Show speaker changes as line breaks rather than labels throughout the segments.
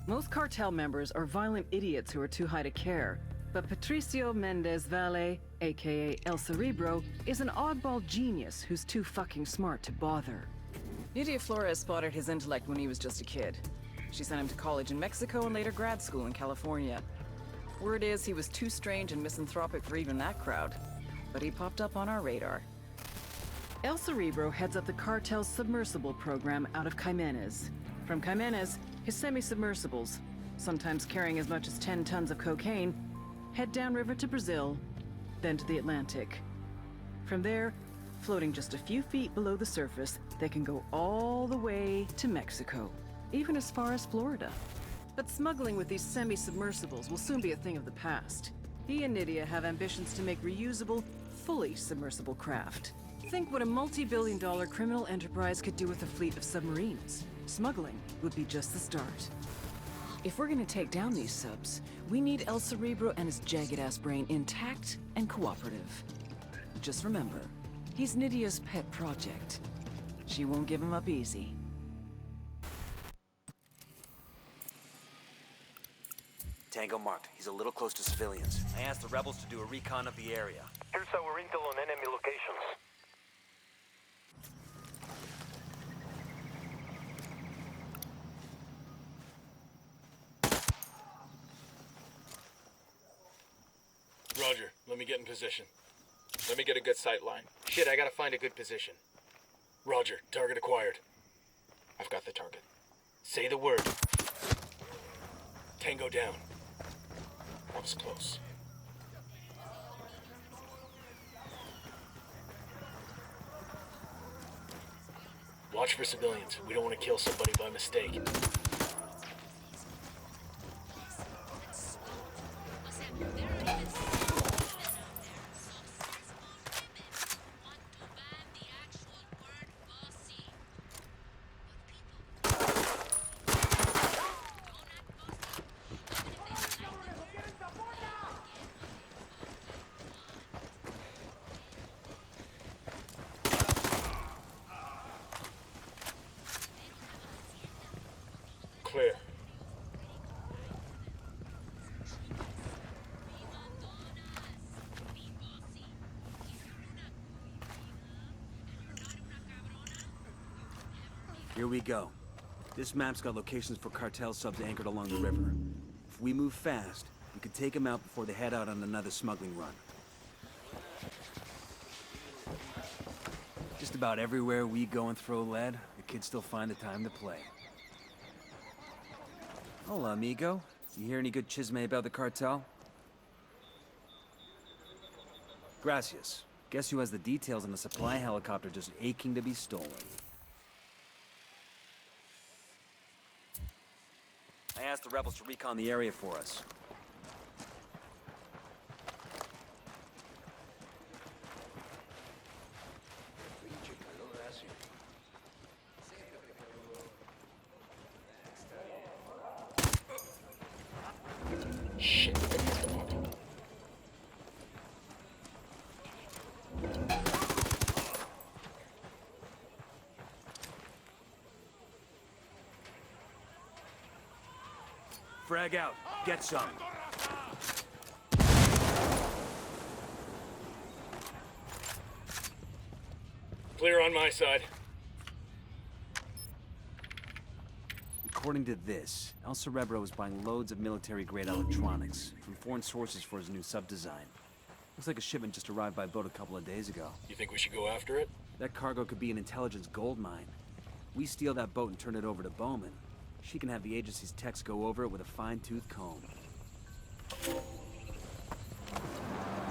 Most cartel members are violent idiots who are too high to care. But Patricio Mendez Valle, aka El Cerebro, is an oddball genius who's too fucking smart to bother. Nydia Flores spotted his intellect when he was just a kid. She sent him to college in Mexico and later grad school in California. Word is he was too strange and misanthropic for even that crowd. But he popped up on our radar. El Cerebro heads up the cartel's submersible program out of Caimanes. From Caimanes, his semi-submersibles, sometimes carrying as much as 10 tons of cocaine, head downriver to Brazil, then to the Atlantic. From there, floating just a few feet below the surface, they can go all the way to Mexico, even as far as Florida. But smuggling with these semi-submersibles will soon be a thing of the past. He and Nydia have ambitions to make reusable, fully submersible craft. Think what a multi-billion-dollar criminal enterprise could do with a fleet of submarines. Smuggling would be just the start. If we're gonna take down these subs, we need El Cerebro and his jagged-ass brain intact and cooperative. Just remember, he's Nydia's pet project. She won't give him up easy.
Tango marked. He's a little close to civilians. I asked the rebels to do a recon of the area.
Here's our intel on enemy locations.
Roger, let me get in position. Let me get a good sight line. Shit, I gotta find a good position. Roger, target acquired. I've got the target. Say the word. Tango down. That was close. Watch for civilians. We don't want to kill somebody by mistake. Clear.
Here we go. This map's got locations for cartel subs anchored along the river. If we move fast, we could take them out before they head out on another smuggling run. Just about everywhere we go and throw lead, the kids still find the time to play. Hola, amigo. You hear any good chisme about the cartel? Gracias. Guess who has the details on a supply helicopter just aching to be stolen? I asked the rebels to recon the area for us.
Shit, I missed the mark.
Frag out. Get some.
Clear on my side.
According to this, El Cerebro is buying loads of military-grade electronics from foreign sources for his new sub-design. Looks like a shipment just arrived by boat a couple of days ago.
You think we should go after it?
That cargo could be an intelligence gold mine. We steal that boat and turn it over to Bowman. She can have the agency's techs go over it with a fine-tooth comb.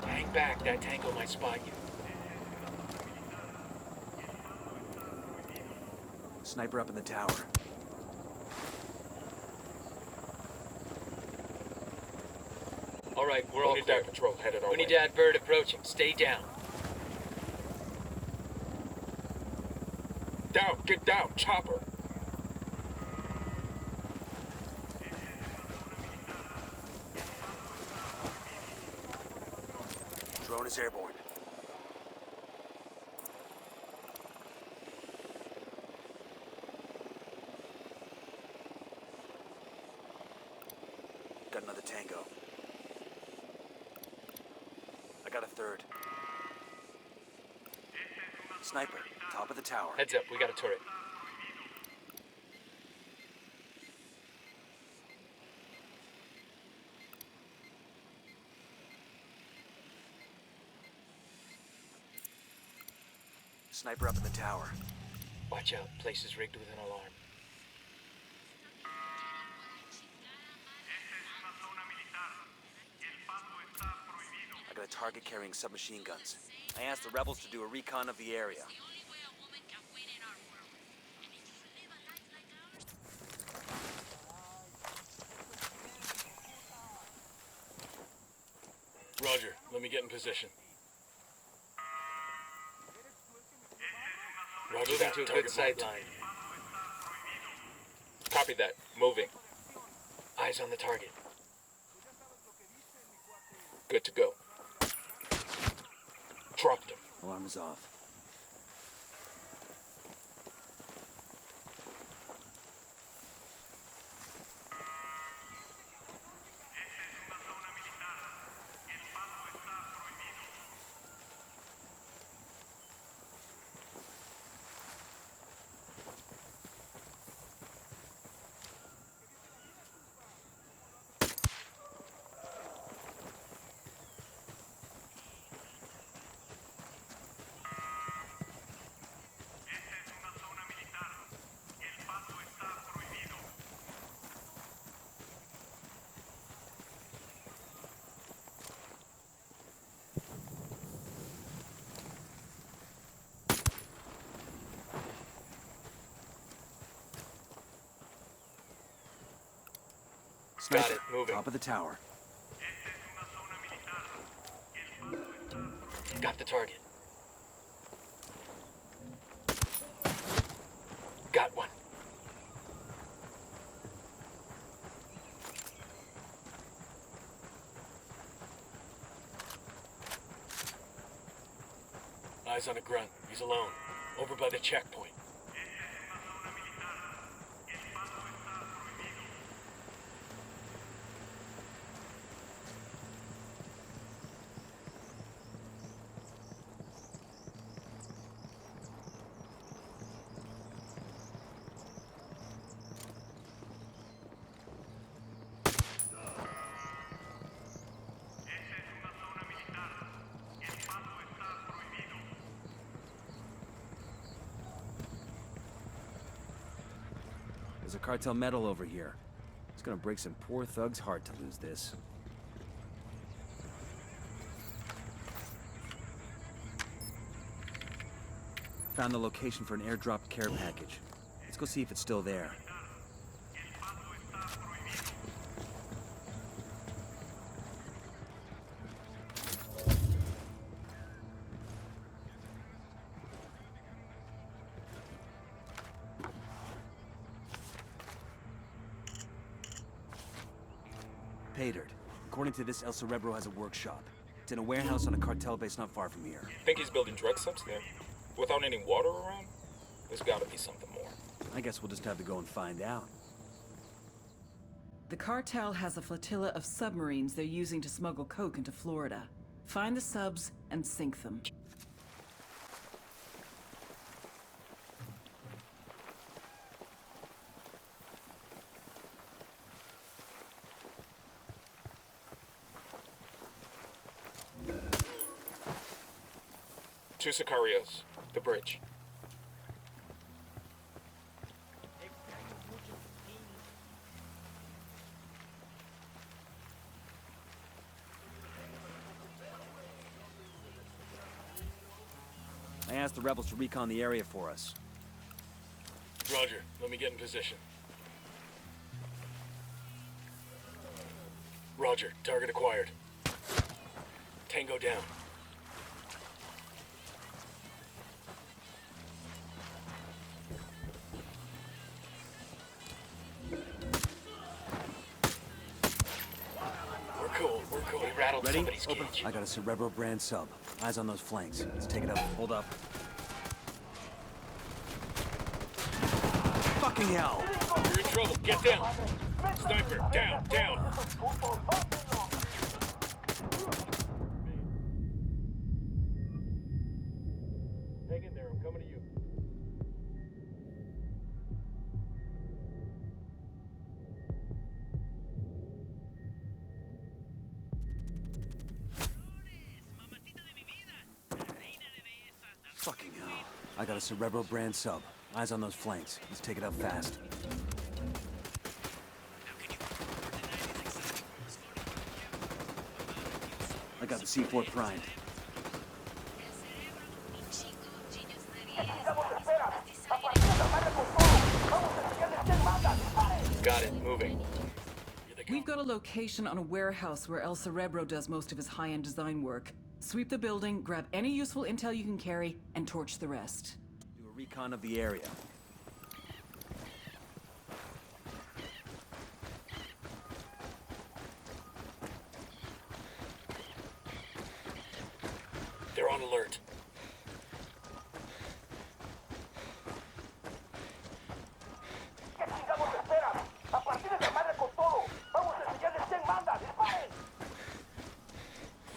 Hang back, that tango might spot you.
Sniper up in the tower.
All right, we're all clear. Patrol headed our way.
Unidad bird approaching. Stay down.
Down, get down, chopper.
Drone is airborne. got another tango. I got a third. Sniper, top of the tower.
Heads up, we got a turret.
Sniper up in the tower.
Watch out, place is rigged with an alarm.
I got a target carrying submachine guns. I asked the rebels to do a recon of the area.
Roger, let me get in position. Roger
Moving
that,
to a
target
good sight
marked.
line.
Copy that, moving.
Eyes on the target.
Good to go. Dropped him.
Alarm is off.
Got it, moving.
Top of the tower.
Got the target.
Got one. Eyes on a grunt. He's alone. Over by the checkpoint.
There's a cartel medal over here. It's gonna break some poor thug's heart to lose this. Found the location for an airdrop care package. Let's go see if it's still there. Patered. According to this, El Cerebro has a workshop. It's in a warehouse on a cartel base not far from here.
Think he's building drug subs there? Without any water around? There's gotta be something more.
I guess we'll just have to go and find out.
The cartel has a flotilla of submarines they're using to smuggle coke into Florida. Find the subs and sink them.
Two Sicarios. The bridge.
I asked the rebels to recon the area for us.
Roger, let me get in position. Roger, target acquired. Tango down. We're cool. We rattled
Ready?
somebody's
Open.
cage.
I got a Cerebro brand sub. Eyes on those flanks. Let's take it out. Hold up. Fucking hell!
You're in trouble. Get down. Sniper, down, down. Hang in there, I'm coming to you.
Fucking hell. I got a Cerebro brand sub. Eyes on those flanks. Let's take it out fast. I got the C4 primed.
Got it, moving.
We've got a location on a warehouse where El Cerebro does most of his high-end design work. Sweep the building, grab any useful intel you can carry, and torch the rest.
Do a recon of the area.
They're on alert.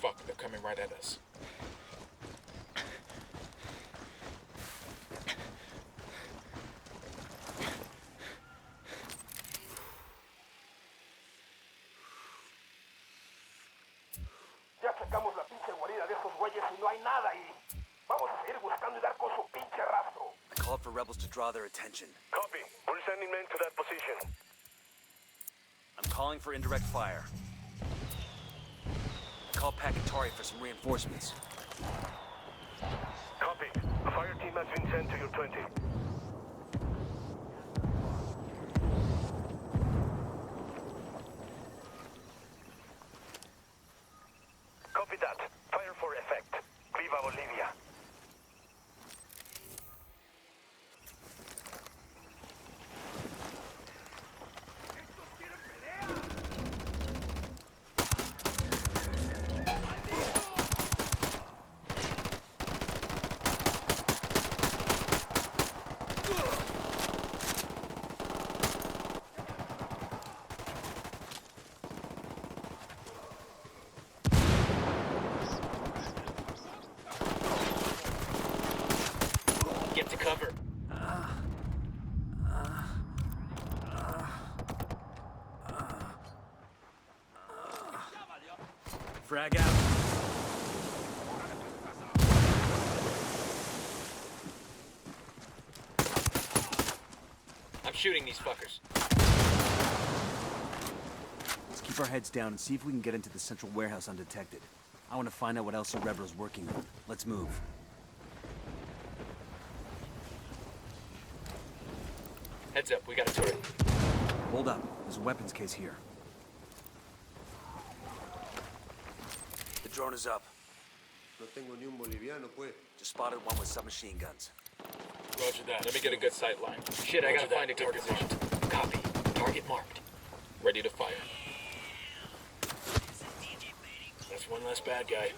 Fuck, they're coming right at us.
Ya sacamos la pinche guarida de esos güeyes y no hay nada ahí. Vamos a seguir buscando y dar con su pinche rastro.
I called for rebels to draw their attention.
Copy. We're sending men to that position.
I'm calling for indirect fire. Call Pakatari for some reinforcements.
Copy. A fire team has been sent to your 20. Copy that. Fire for effect. Viva Bolivia.
Get to cover.
Frag out.
I'm shooting these fuckers.
Let's keep our heads down and see if we can get into the central warehouse undetected. I want to find out what else Cerebro's working on. Let's move.
Heads up, we got a turret.
Hold up. There's a weapons case here. The drone is up.
No tengo ni un boliviano, pues.
Just spotted one with submachine guns.
Roger that. Let me get a good sight line. Shit, I gotta find a good position. Copy. Target marked. Ready to fire. That's one less bad guy.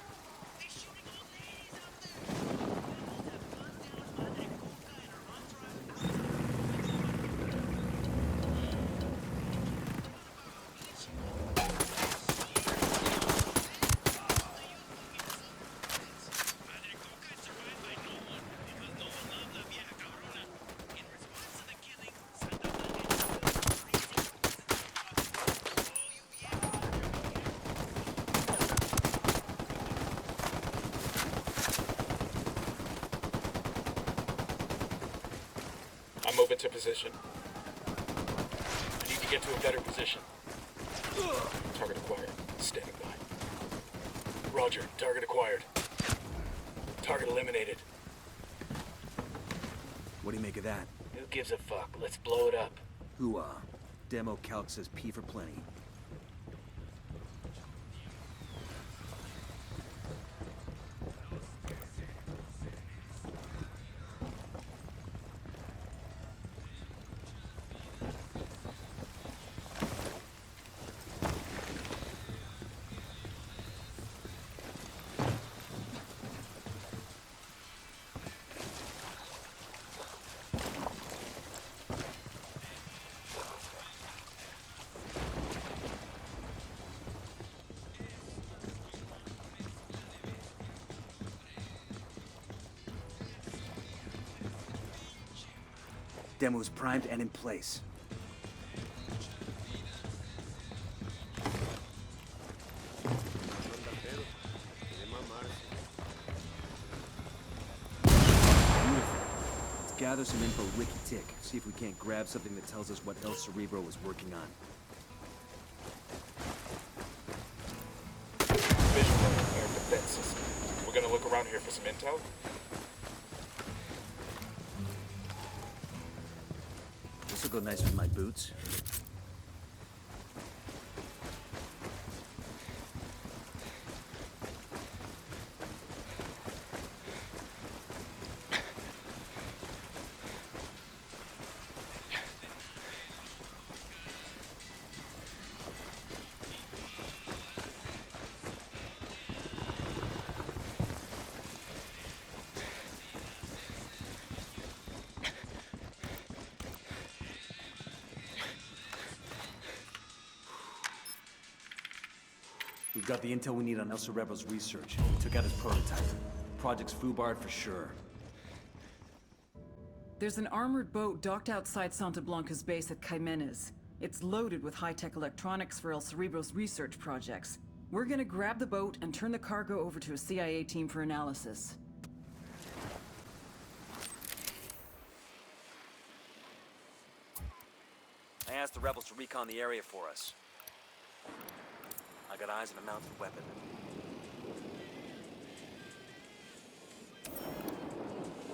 I'm moving to position. I need to get to a better position. Target acquired. Standing by. Roger. Target acquired. Target eliminated.
What do you make of that?
Who gives a fuck? Let's blow it up.
Hooah. Demo calc says P for plenty. Demo's primed and in place.
Manda pedo. De mamarse.
Beautiful. Let's gather some info wiki-tick. See if we can't grab something that tells us what El Cerebro was working on.
Visual air defense system. We're gonna look around here for some intel.
This will go nice with my boots. We've got the intel we need on El Cerebro's research. We took out his prototype. Project's foobarred for sure.
There's an armored boat docked outside Santa Blanca's base at Caimanes. It's loaded with high-tech electronics for El Cerebro's research projects. We're gonna grab the boat and turn the cargo over to a CIA team for analysis.
I asked the rebels to recon the area for us. I got eyes on a mounted weapon.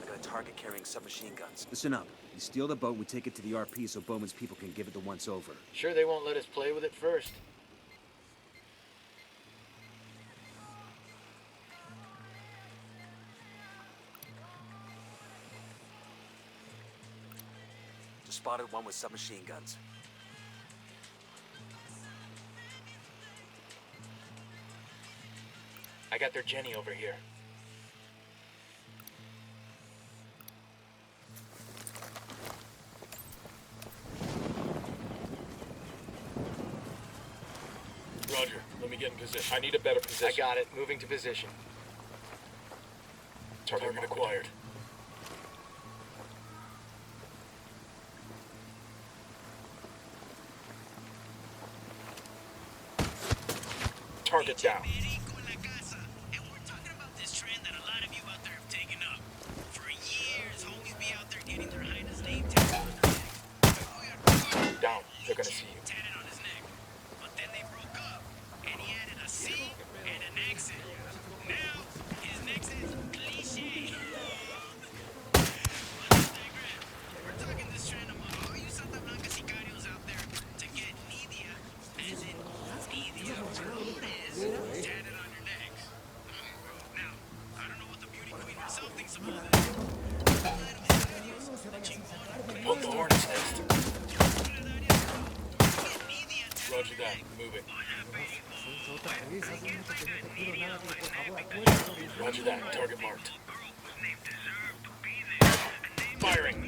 I got a target carrying submachine guns. Listen up. You steal the boat and we take it to the RP so Bowman's people can give it the once-over.
Sure they won't let us play with it first.
Just spotted one with submachine guns.
I got their Jenny over here.
Roger, let me get in position. I need a better position.
I got it. Moving to position.
Target acquired. Target down.
And we're talking about this trend that a lot of you out there have taken up. For years, homies be out there getting their highness name tattooed on their neck.
Down. They're gonna see you.
Tatted on his neck. But then they broke up, and he added a C and an accent. Now, his next is cliche. But let's digress. We're talking this trend among all you Santa Blanca sicarios out there to get Nidia, as in Nidia Bermudez, tatted on your necks. Now, I don't know what the beauty queen herself thinks about this.
Poke the hornet's nest. Roger that. Moving. Roger that. Target marked. Firing.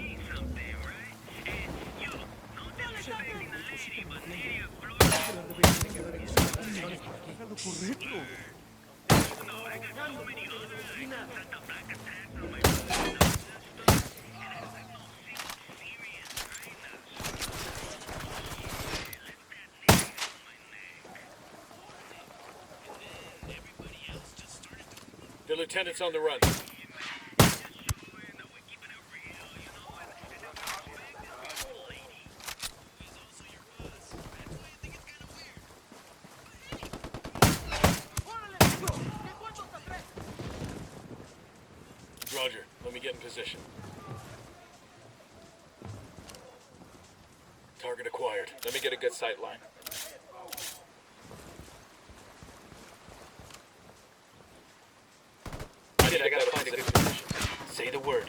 The lieutenant's on the run. Roger, let me get in position. Target acquired. Let me get a good sight line.
I gotta find a good position. Say the word.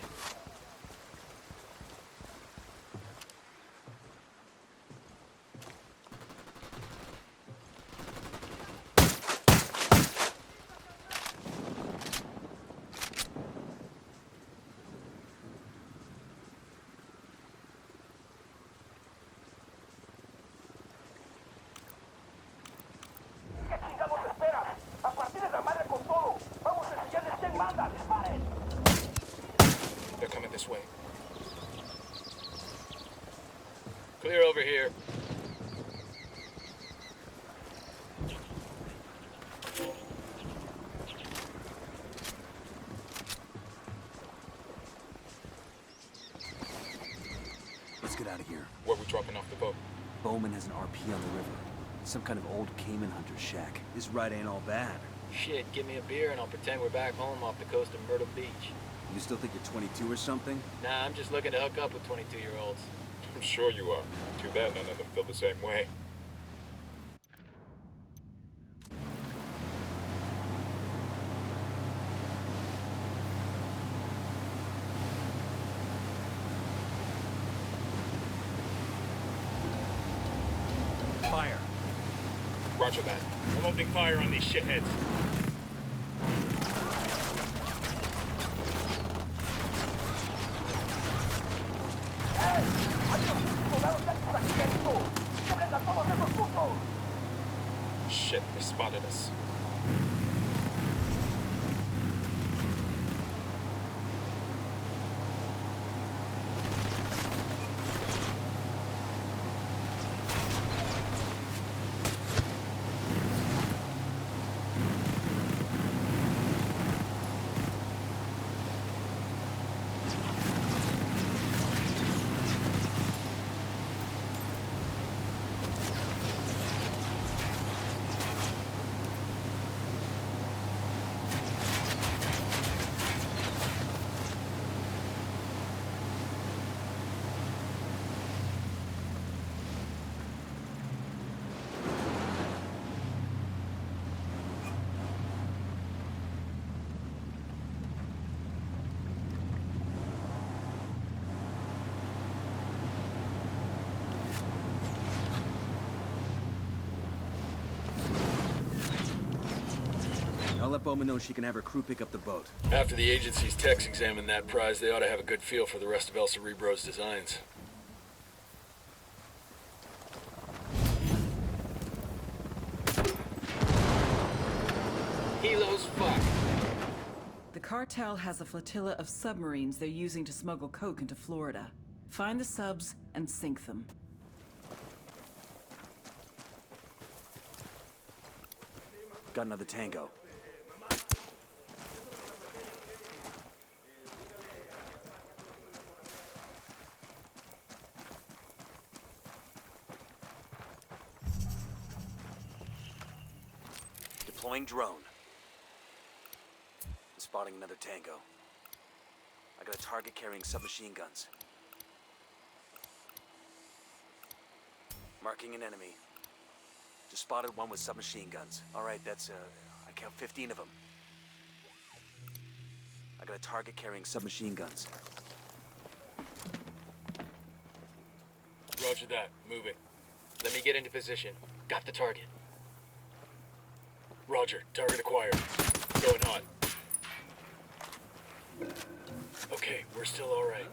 ¿Qué chingados esperas? A partir de la madre con todo. Vamos a enseñarles quién manda. ¡Disparen!
Clear over here.
Let's get out of here.
Where we dropping off the boat?
Bowman has an RP on the river. Some kind of old Cayman hunter's shack. This ride ain't all bad.
Shit, give me a beer and I'll pretend we're back home off the coast of Myrtle Beach.
You still think you're 22 or something?
Nah, I'm just looking to hook up with 22-year-olds.
I'm sure you are. Too bad none of them feel the same way.
Fire!
Roger that. I'm opening fire on these shitheads. Shit, they spotted us.
I'll let Bowman know she can have her crew pick up the boat.
After the agency's techs examine that prize, they ought to have a good feel for the rest of El Cerebro's designs.
Helo's fuck.
The cartel has a flotilla of submarines they're using to smuggle coke into Florida. Find the subs and sink them.
Got another tango. Deploying drone. Spotting another tango. I got a target carrying submachine guns. Marking an enemy. Just spotted one with submachine guns. All right, that's, I count 15 of them. I got a target carrying submachine guns.
Roger that. Moving.
Let me get into position. Got the target.
Roger. Target acquired. Going hot. Okay, we're still all right.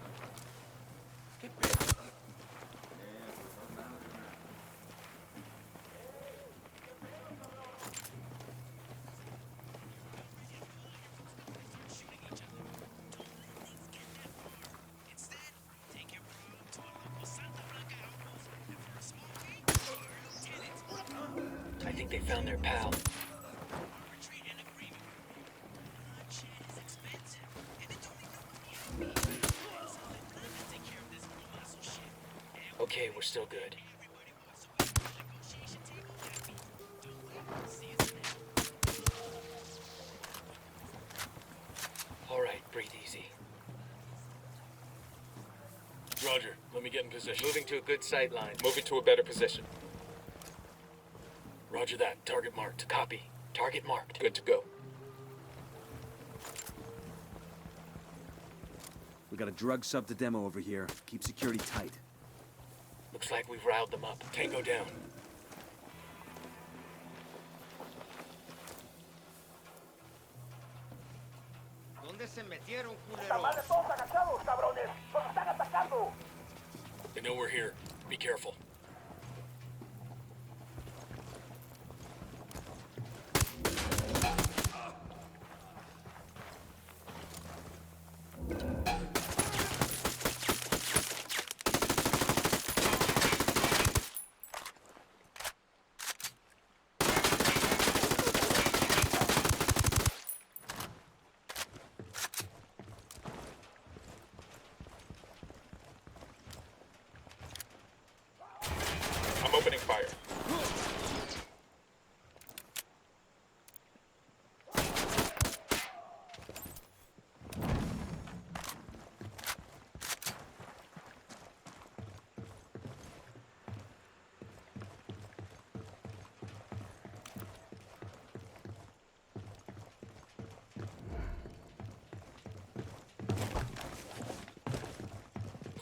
I think they found their pal. Okay, we're still good. All right, breathe easy.
Roger. Let me get in position.
Moving to a good sight line.
Moving to a better position.
Roger that. Target marked. Copy. Target marked.
Good to go.
We got a drug sub to demo over here. Keep security tight.
Looks like we've riled them up.
Tango down.
¿Dónde se metieron,
¡Están
culero?
todos agachados, cabrones! ¡Nos están atacando!
They know we're here. Be careful.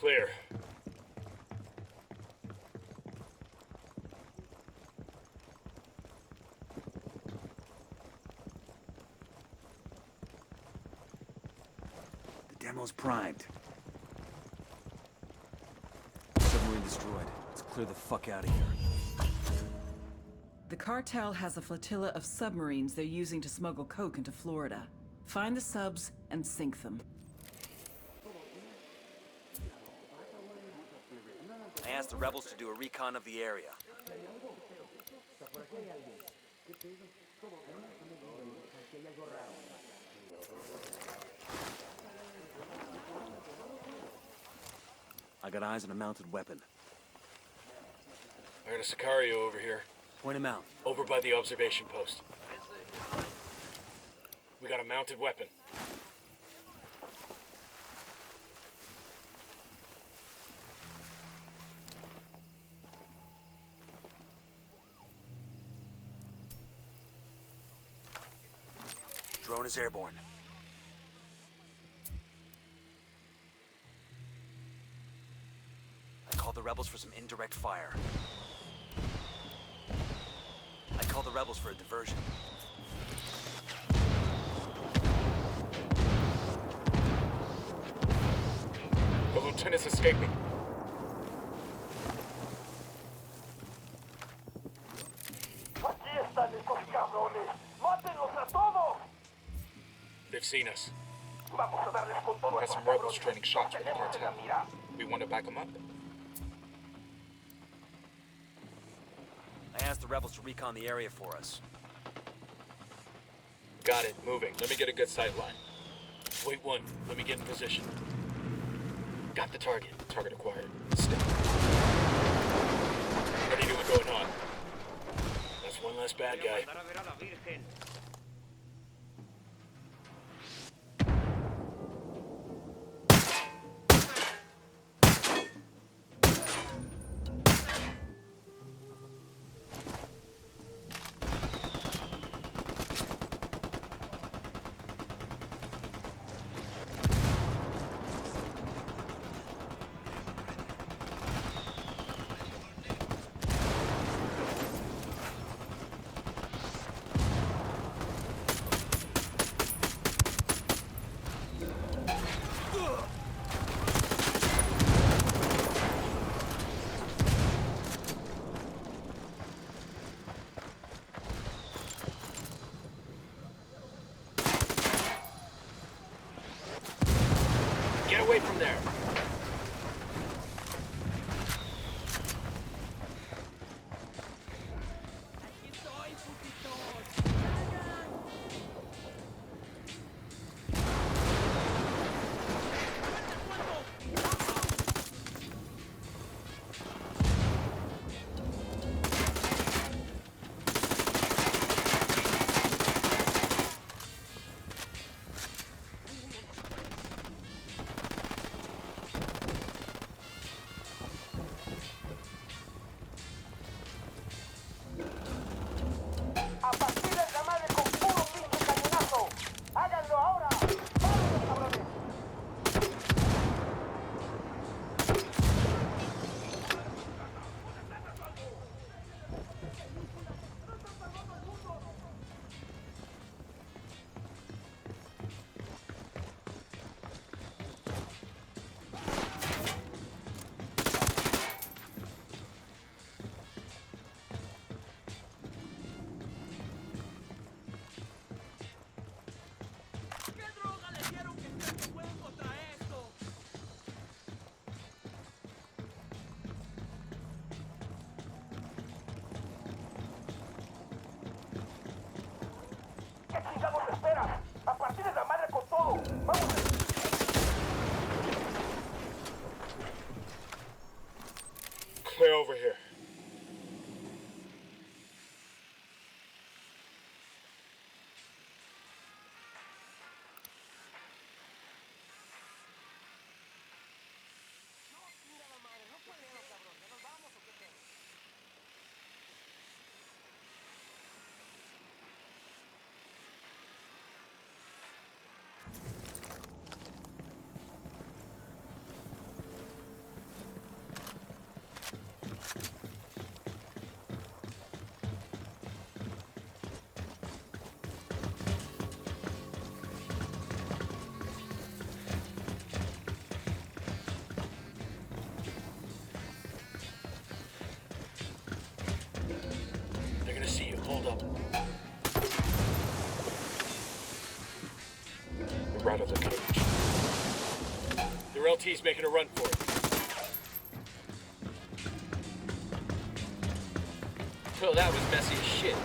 Clear.
The demo's primed. Submarine destroyed. Let's clear the fuck out of here.
The cartel has a flotilla of submarines they're using to smuggle coke into Florida. Find the subs and sink them.
I asked the rebels to do a recon of the area. I got eyes on a mounted weapon.
I got a Sicario over here.
Point him out.
Over by the observation post. We got a mounted weapon.
Drone is airborne. I called the rebels for some indirect fire. I called the rebels for a diversion.
The lieutenant's escaping.
Aquí están estos cabrones. ¡Mátenlos a todos!
They've seen us.
Vamos a darles con todo a
Got
estos
some rebels
cabrones.
training shots for the
Tenemos en la
cartel.
mira.
We want to back them up.
I asked the rebels to recon the area for us.
Got it. Moving. Let me get a good sight line. Wait one. Let me get in position. Got the target. Target acquired. Stay. What are you doing going on? That's one less bad guy.
Mandar a ver a la Virgen.
Get away from there.
A partir de la madre con puro pinche cañonazo. ¡Háganlo ahora! ¡Vámonos, cabrones! ¿Qué chingados esperas? A partir de la madre con todo. ¡Vamos!
Clear over here. AT's making a run for it. Oh, that was messy as shit.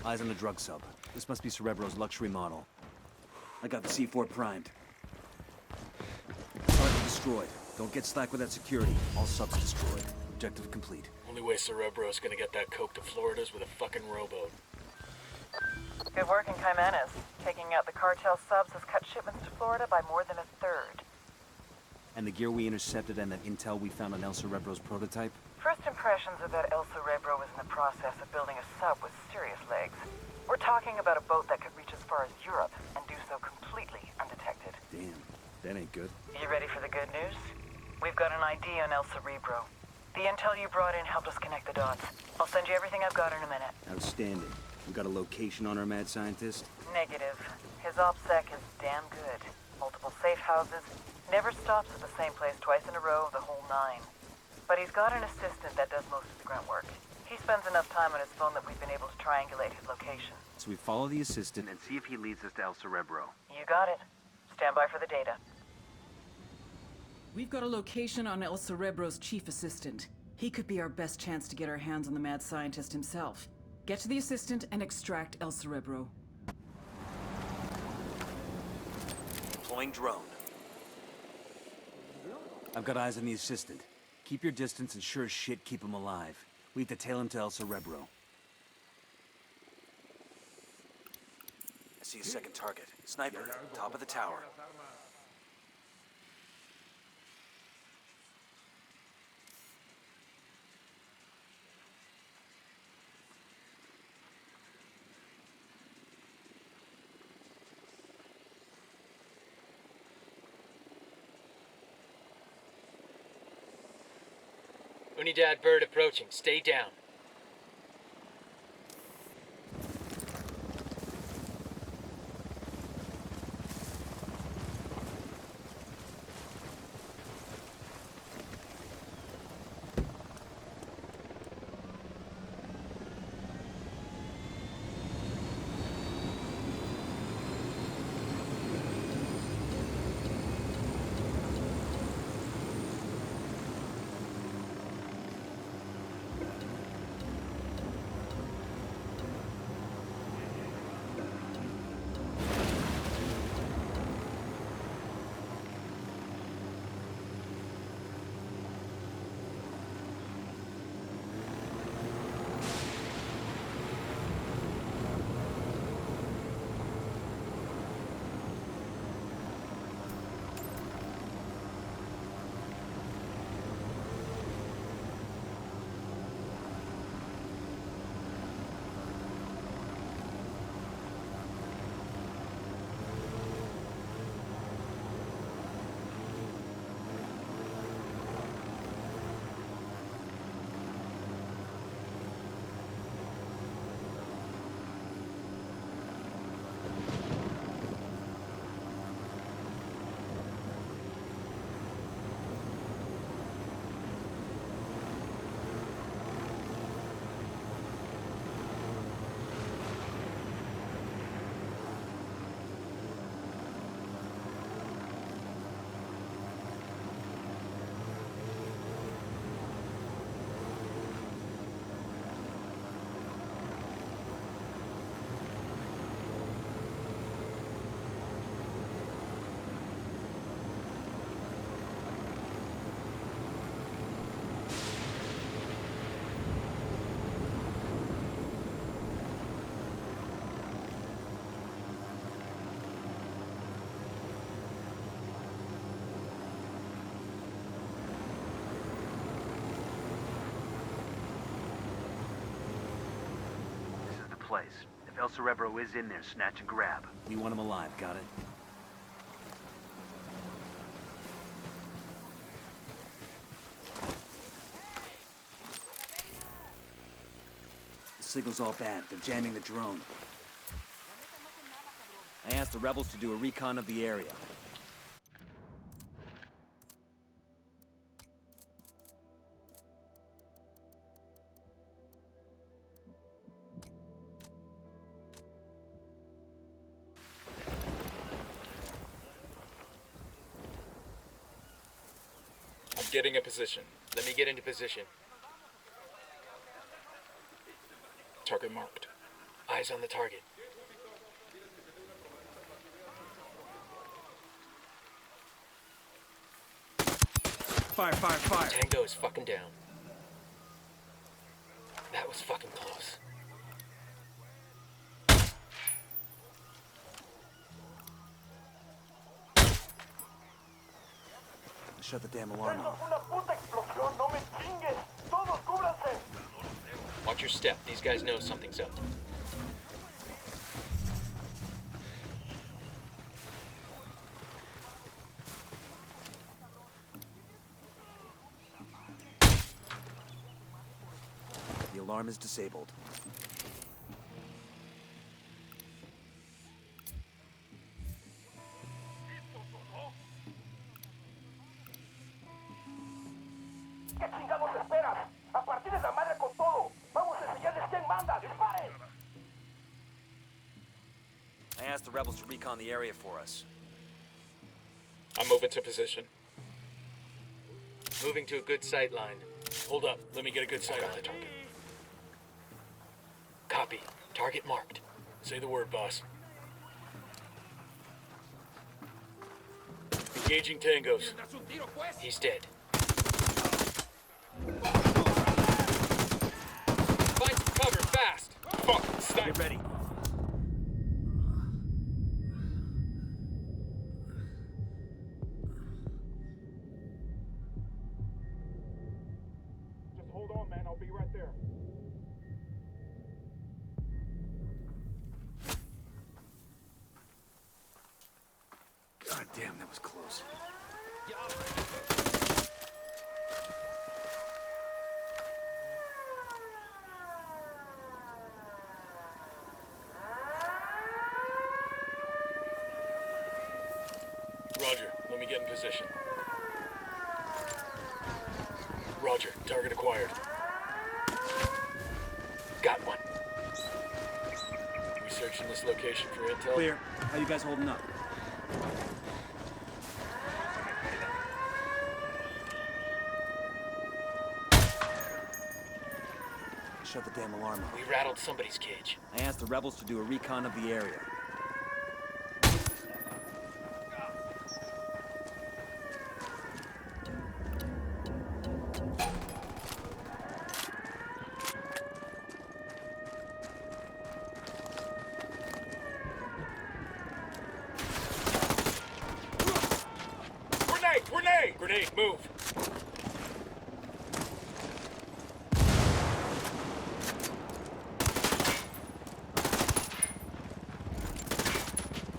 Eyes on the drug sub. This must be Cerebro's luxury model. I got the C4 primed. Target destroyed. Don't get slack with that security. All subs destroyed. Objective complete.
Only way Cerebro's gonna get that coke to Florida is with a fucking rowboat.
Good work in Caimanes. Taking out the cartel subs has cut shipments to Florida by more than a third.
And the gear we intercepted and that intel we found on El Cerebro's prototype?
First impressions are that El Cerebro is in the process of building a sub with serious legs. We're talking about a boat that could reach as far as Europe and do so completely undetected.
Damn, that ain't good.
You ready for the good news? We've got an ID on El Cerebro. The intel you brought in helped us connect the dots. I'll send you everything I've got in a minute.
Outstanding. We got a location on our mad scientist?
Negative. His OPSEC is damn good. Multiple safe houses. Never stops at the same place twice in a row, the whole nine. But he's got an assistant that does most of the grunt work. He spends enough time on his phone that we've been able to triangulate his location.
So we follow the assistant and see if he leads us to El Cerebro.
You got it. Stand by for the data.
We've got a location on El Cerebro's chief assistant. He could be our best chance to get our hands on the mad scientist himself. Get to the assistant and extract El Cerebro.
Deploying drone. I've got eyes on the assistant. Keep your distance and sure as shit keep him alive. We need to tail him to El Cerebro. I see a second target. Sniper, top of the tower.
Unidad bird approaching. Stay down.
Place. If El Cerebro is in there, snatch and grab. We want him alive, got it? signal's all bad. They're jamming the drone. I asked the rebels to do a recon of the area.
I'm getting a position. Let me get into position. Target marked. Eyes on the target.
Fire, fire, fire!
Tango is fucking down. That was fucking close.
Shut the damn alarm
¡Eso
off.
es una puta explosión! ¡No me chingues! ¡Todos cúbranse!
Watch your step. These guys know something's up.
The alarm is disabled.
¿Qué chingados esperas? ¡A partir de la madre con todo! ¡Vamos a enseñarles quién manda! ¡Disparen!
I asked the rebels to recon the area for us.
I'm moving to position. Moving to a good sight line. Hold up. Let me get a good sight on the target. Copy. Target marked. Say the word, boss. Engaging tangos. He's dead. Find some cover fast. Fuck. Snipe.
Get ready.
Just hold on, man. I'll be right there.
God damn, that was close.
Roger. Let me get in position. Roger. Target acquired. Got one. We searching this location for intel?
Clear. How you guys holding up? Shut the damn alarm off.
We rattled somebody's cage.
I asked the rebels to do a recon of the area.
Grenade! Grenade! Grenade, move!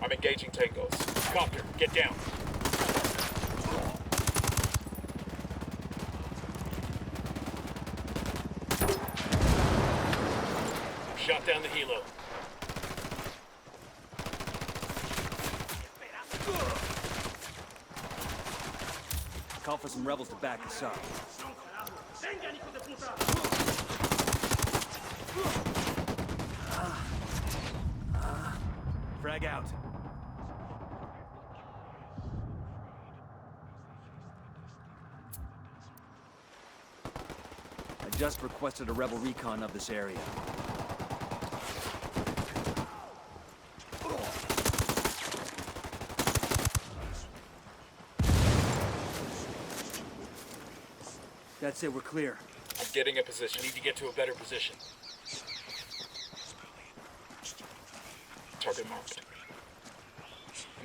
I'm engaging tangos. Copter, get down. Shot down the helo.
Call for some rebels to back us up. Frag out. I just requested a rebel recon of this area. That's it, we're clear.
I'm getting a position. Need to get to a better position. Target marked.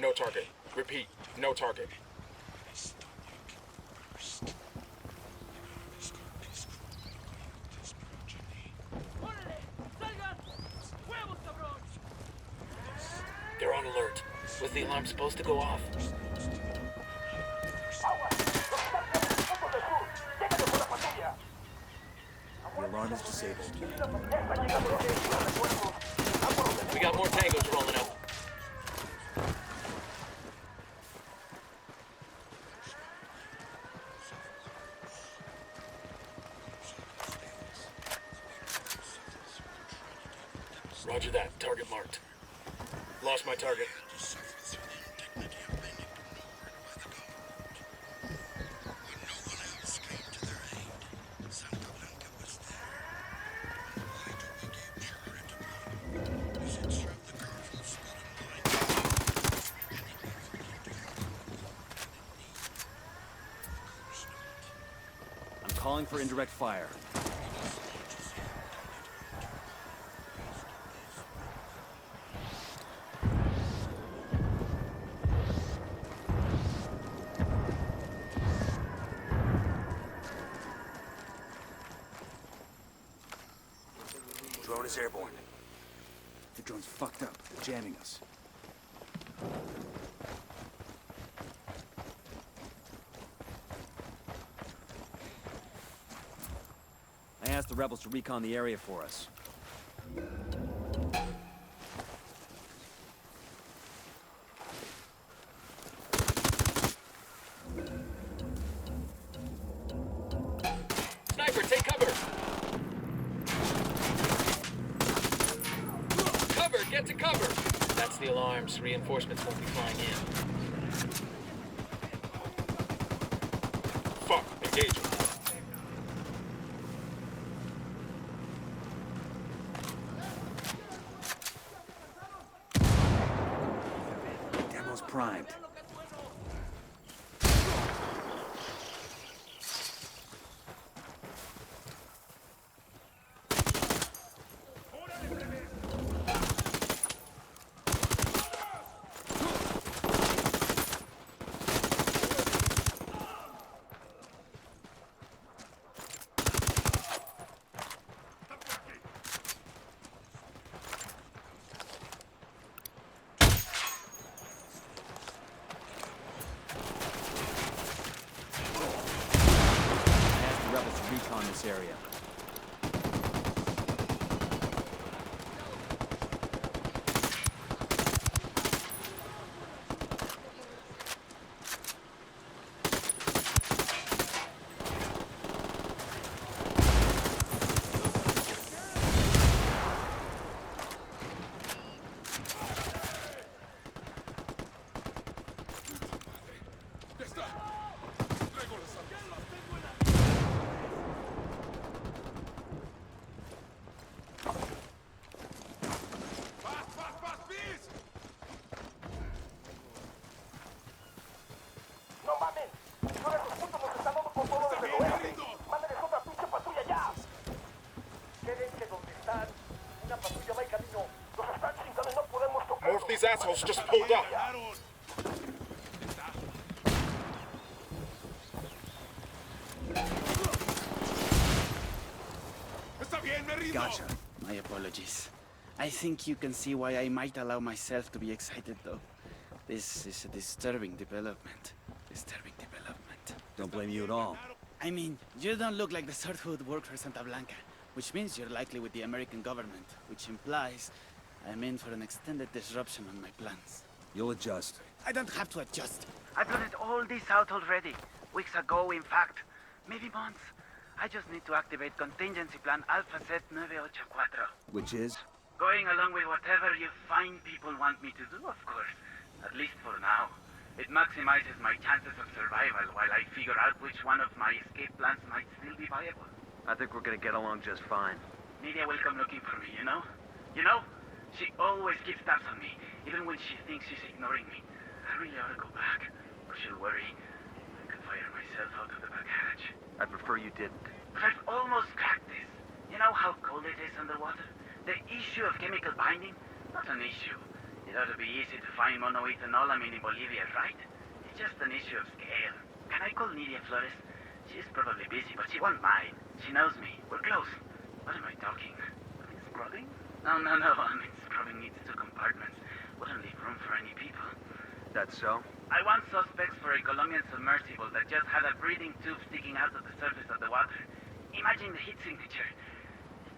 No target. Repeat, no target. They're on alert. Was the alarm supposed to go off?
The alarm Recon is disabled.
We got more tangos rolling up. Roger that. Target marked. Lost my target.
I'm calling for indirect fire. Drone is airborne. The drone's fucked up. They're jamming us. I asked the rebels to recon the area for us.
Sniper, take cover! Cover, get to cover! That's the alarms. Reinforcements won't be flying in. Fuck, engaging.
Demo's primed. Recon this area.
No mamen, uno de esos putos nos está dando con todo desde el oeste. Mándenles otra pinche patrulla ya. Quédense donde están. Una patrulla va en camino. Los están chingando y no podemos tocar.
More of these assholes just pulled up.
Gotcha.
My apologies. I think you can see why I might allow myself to be excited, though. This is a disturbing development. Disturbing development.
Don't blame you at all.
I mean, you don't look like the sort who would work for Santa Blanca, which means you're likely with the American government, which implies I'm in for an extended disruption on my plans.
You'll adjust.
I don't have to adjust. I plotted all this out already. Weeks ago, in fact. Maybe months. I just need to activate contingency plan Alpha Set 984.
Which is?
Going along with whatever you fine people want me to do, of course. At least for now. It maximizes my chances of survival while I figure out which one of my escape plans might still be viable.
I think we're gonna get along just fine.
Media will come looking for me, you know? You know? She always keeps tabs on me, even when she thinks she's ignoring me. I really ought to go back, or she'll worry. I could fire myself out of the back hatch.
I'd prefer you didn't.
But I've almost cracked this. You know how cold it is underwater? The issue of chemical binding? Not an issue. It ought to be easy to find monoethanolamine in Bolivia, right? It's just an issue of scale. Can I call Nidia Flores? She's probably busy, but she won't mind. She knows me. We're close. What am I talking? I mean, scrubbing? No. I mean, scrubbing needs 2 compartments. Wouldn't leave room for any people.
That's so?
I want suspects for a Colombian submersible that just had a breathing tube sticking out of the surface of the water. Imagine the heat signature.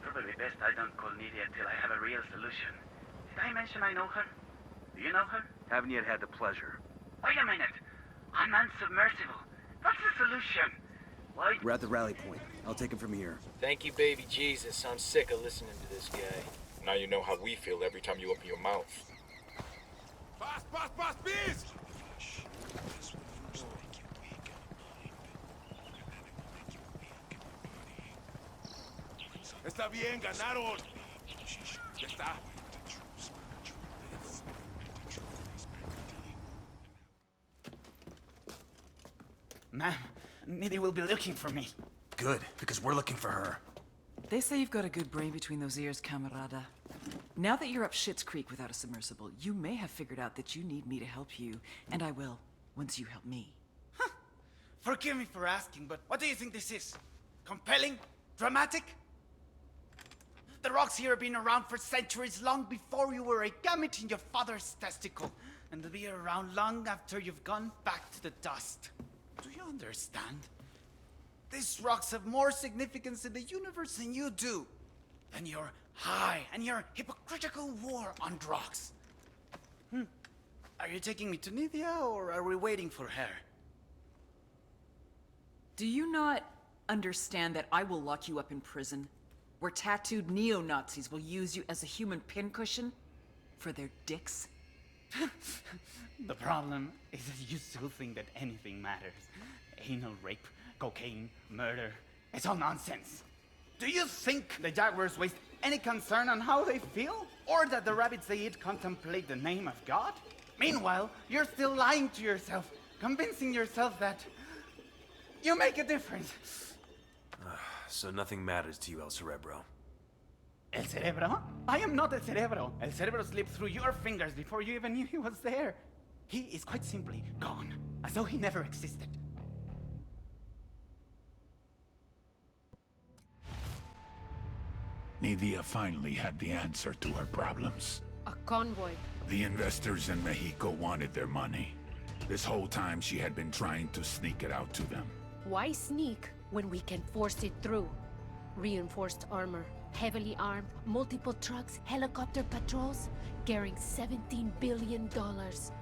Probably best I don't call Nidia till I have a real solution. Did I mention I know her? Do you know her?
Haven't yet had the pleasure.
Wait a minute. I'm unsubmersible. What's the solution? Why?
We're at the rally point. I'll take him from here.
Thank you, baby Jesus. I'm sick of listening to this guy.
Now you know how we feel every time you open your mouth.
Bis! Está bien, ganaron. Ya está.
Ma'am, Nidia will be looking for me.
Good, because we're looking for her.
They say you've got a good brain between those ears, camarada. Now that you're up Schitt's Creek without a submersible, you may have figured out that you need me to help you, and I will, once you help me.
Forgive me for asking, but what do you think this is? Compelling? Dramatic? The rocks here have been around for centuries, long before you were a gamete in your father's testicle. And they'll be around long after you've gone back to the dust. Do you understand? These rocks have more significance in the universe than you do. Than your high and your hypocritical war on rocks. Are you taking me to Nidia, or are we waiting for her?
Do you not understand that I will lock you up in prison, where tattooed neo-Nazis will use you as a human pincushion for their dicks?
The problem is that you still think that anything matters. Anal rape, cocaine, murder, it's all nonsense. Do you think the jaguars waste any concern on how they feel? Or that the rabbits they eat contemplate the name of God? Meanwhile, you're still lying to yourself, convincing yourself that you make a difference.
So nothing matters to you, El Cerebro.
El Cerebro? I am not El Cerebro. El Cerebro slipped through your fingers before you even knew he was there. He is quite simply gone, as though he never existed.
Nidia finally had the answer to her problems.
A convoy.
The investors in Mexico wanted their money. This whole time she had been trying to sneak it out to them.
Why sneak when we can force it through? Reinforced armor, heavily armed, multiple trucks, helicopter patrols, carrying $17 billion.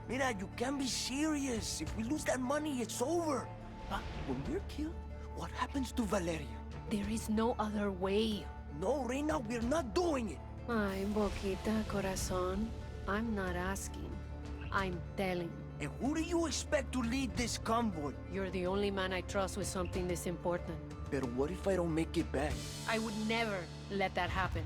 Mira, you can't be serious. If we lose that money, it's over. But when we're killed, what happens to Valeria?
There is no other way.
No, Reina, we're not doing it.
Ay, Boquita, corazón. I'm not asking. I'm telling.
And who do you expect to lead this convoy?
You're the only man I trust with something this important.
But what if I don't make it back?
I would never let that happen.